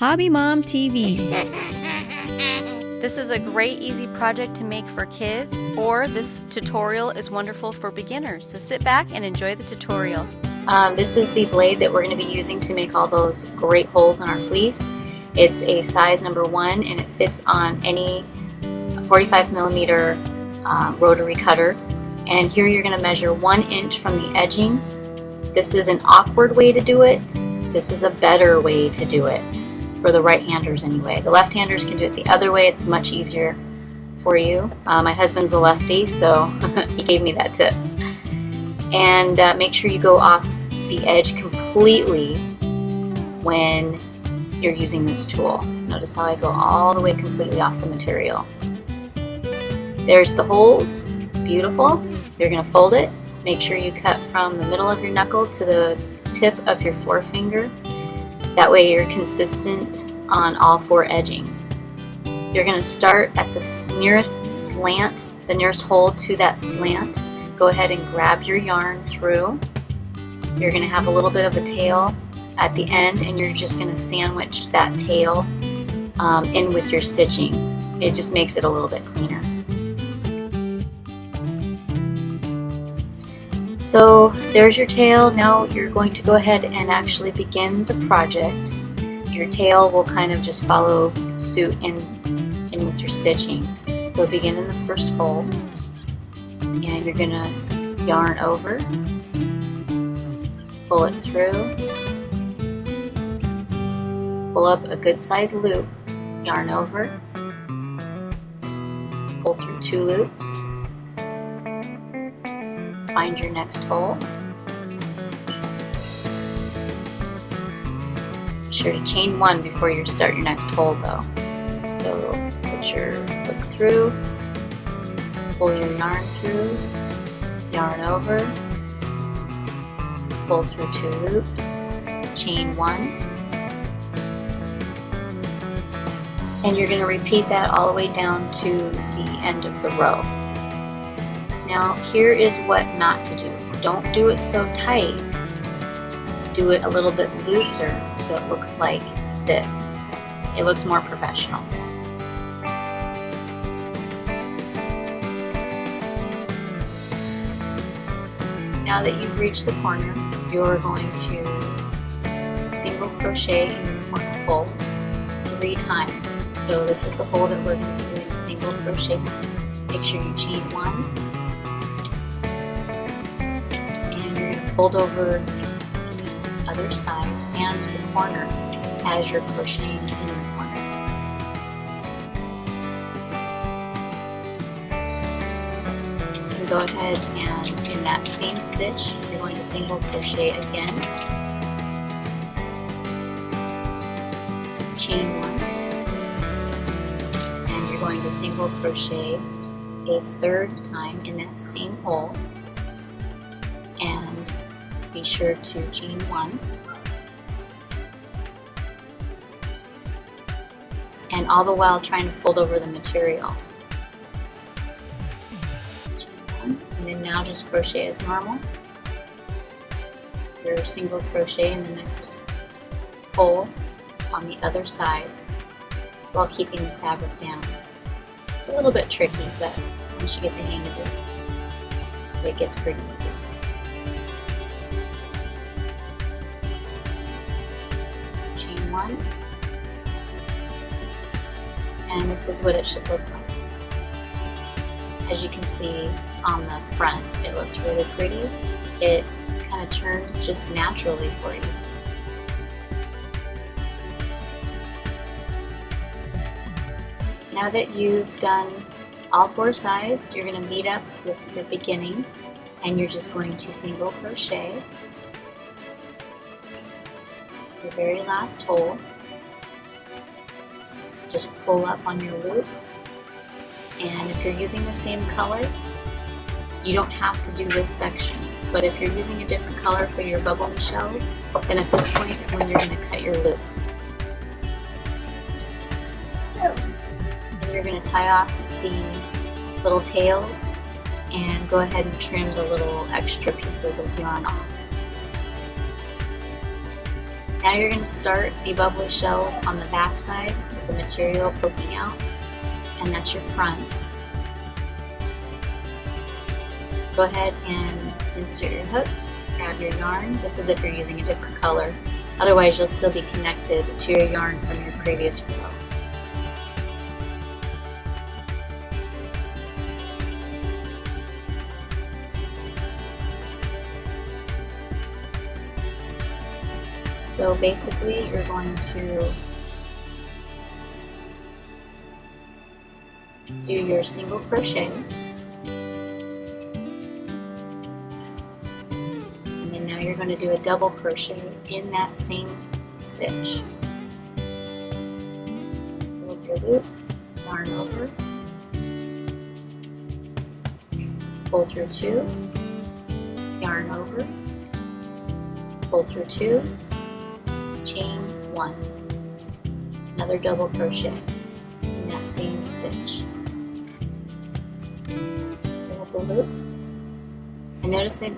HobbyMomTV. This is a great easy project to make for kids, or this tutorial is wonderful for beginners. So sit back and enjoy the tutorial. This is the blade that we're going to be using to make all those great holes in our fleece. It's a size number 1 and it fits on any 45mm rotary cutter. And here you're going to measure 1 inch from the edging. This is an awkward way to do it. This is a better way to do it, for the right-handers anyway. The left-handers can do it the other way. It's much easier for you. My husband's a lefty, so he gave me that tip. And make sure you go off the edge completely when you're using this tool. Notice how I go all the way completely off the material. There's the holes. Beautiful. You're going to fold it. Make sure you cut from the middle of your knuckle to the tip of your forefinger. That way you're consistent on all 4 edgings. You're going to start at the nearest slant, the nearest hole to that slant. Go ahead and grab your yarn through. You're going to have a little bit of a tail at the end, and you're just going to sandwich that tail in with your stitching. It just makes it a little bit cleaner. So there's your tail. Now you're going to go ahead and actually begin the project. Your tail will kind of just follow suit in with your stitching. So begin in the first hole, and you're going to yarn over, pull it through, pull up a good size loop, yarn over, pull through 2 loops, find your next hole. Be sure to chain 1 before you start your next hole though. So put your hook through, pull your yarn through, yarn over, pull through 2 loops, chain 1, and you're going to repeat that all the way down to the end of the row. Now here is what not to do. Don't do it so tight. Do it a little bit looser so it looks like this. It looks more professional. Now that you've reached the corner, you're going to single crochet in your corner hole 3 times. So this is the hole that we're going to be doing a single crochet. Make sure you chain 1. Fold over the other side and the corner as you're crocheting in the corner. You can go ahead and in that same stitch, you're going to single crochet again, chain 1, and you're going to single crochet a 3rd time in that same hole, and be sure to chain 1, and all the while trying to fold over the material. Chain 1, and then now just crochet as normal. Your single crochet in the next hole on the other side while keeping the fabric down. It's a little bit tricky, but once you get the hang of it, it gets pretty easy. Chain 1, and this is what it should look like. As you can see on the front, it looks really pretty. It kind of turned just naturally for you. Now that you've done all 4 sides, you're going to meet up with your beginning, and you're just going to single crochet your very last hole. Just pull up on your loop, and if you're using the same color, you don't have to do this section, but if you're using a different color for your bubbly shells, then at this point is when you're going to cut your loop. And you're going to tie off the little tails and go ahead and trim the little extra pieces of yarn off. Now Now you're going to start the bubbly shells on the back side with the material poking out, and that's your front. Go ahead and insert your hook, grab your yarn. This is if you're using a different color. Otherwise, you'll still be connected to your yarn from your previous row. So basically, you're going to do your single crochet, and then now you're going to do a double crochet in that same stitch. Pull up your loop, yarn over, pull through 2, yarn over, pull through 2, chain 1, another double crochet in that same stitch. Pull up a loop. And notice I'm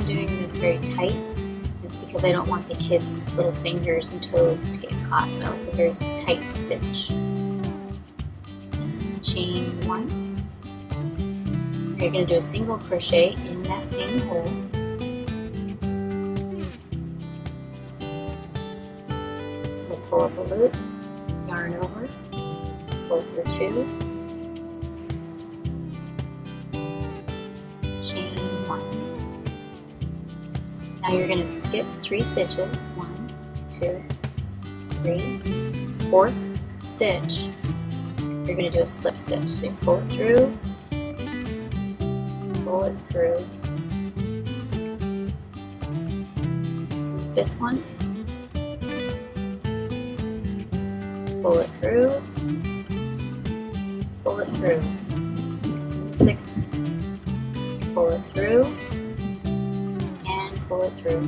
doing this very tight. It's because I don't want the kids' little fingers and toes to get caught, so I like a very tight stitch. Chain 1. You're going to do a single crochet in that same hole. So pull up a loop, yarn over, pull through 2, chain 1. Now you're going to skip 3 stitches, 1, 2, 3, 4th stitch. You're going to do a slip stitch. So you pull it through, pull it through. 5th one. Pull it through, pull it through. 6th, pull it through, and pull it through.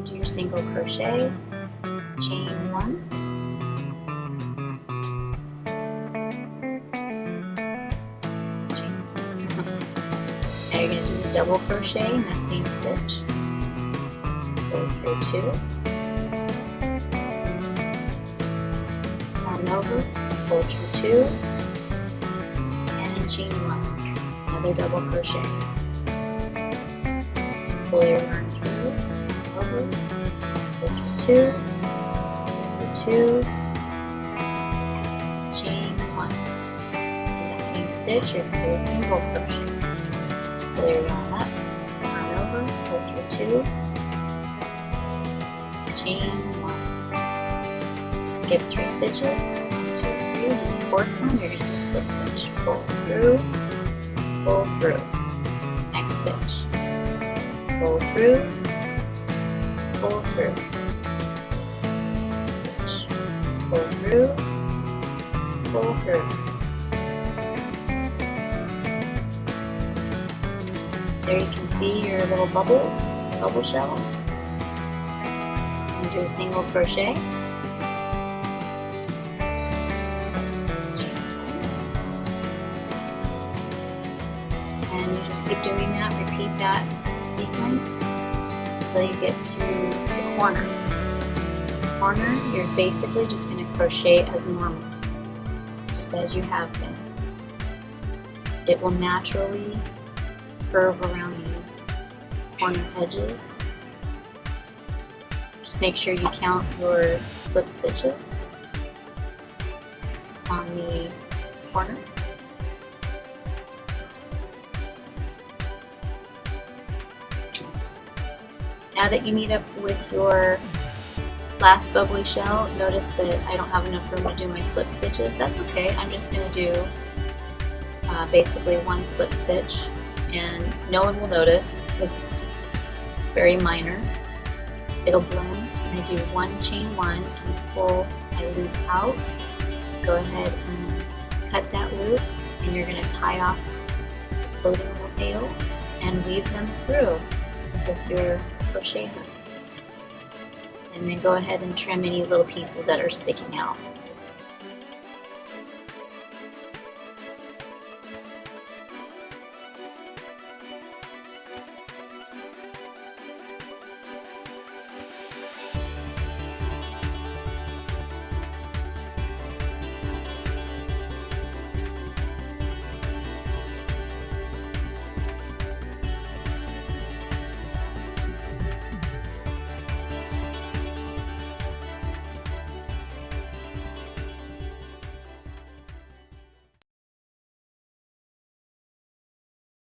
Do your single crochet, chain 1. Now you're going to do a double crochet in that same stitch. Pull through 2. Yarn over, pull through 2, and chain 1. Another double crochet. Pull your yarn through, over, pull through 2, chain 1. In that same stitch, you're going to do a single crochet. Pull your yarn up, yarn over, pull through 2, chain 1. Skip 3 stitches, 1, 2, 3, and the 4th one you're going to do a slip stitch. Pull through, next stitch. Pull through, stitch. Pull through. There you can see your little bubble shells. And do a single crochet. And you just keep doing that, repeat that sequence until you get to the corner. The corner, you're basically just going to crochet as normal, just as you have been. It will naturally curve around the corner edges. Just make sure you count your slip stitches on the corner. Now that you meet up with your last bubbly shell, notice that I don't have enough room to do my slip stitches. That's okay. I'm just going to do basically 1 slip stitch, and no one will notice. It's very minor. It'll blend, and I do 1 chain 1 and pull my loop out. Go ahead and cut that loop, and you're going to tie off the floating little tails and weave them through with your crochet hook. And then go ahead and trim any little pieces that are sticking out.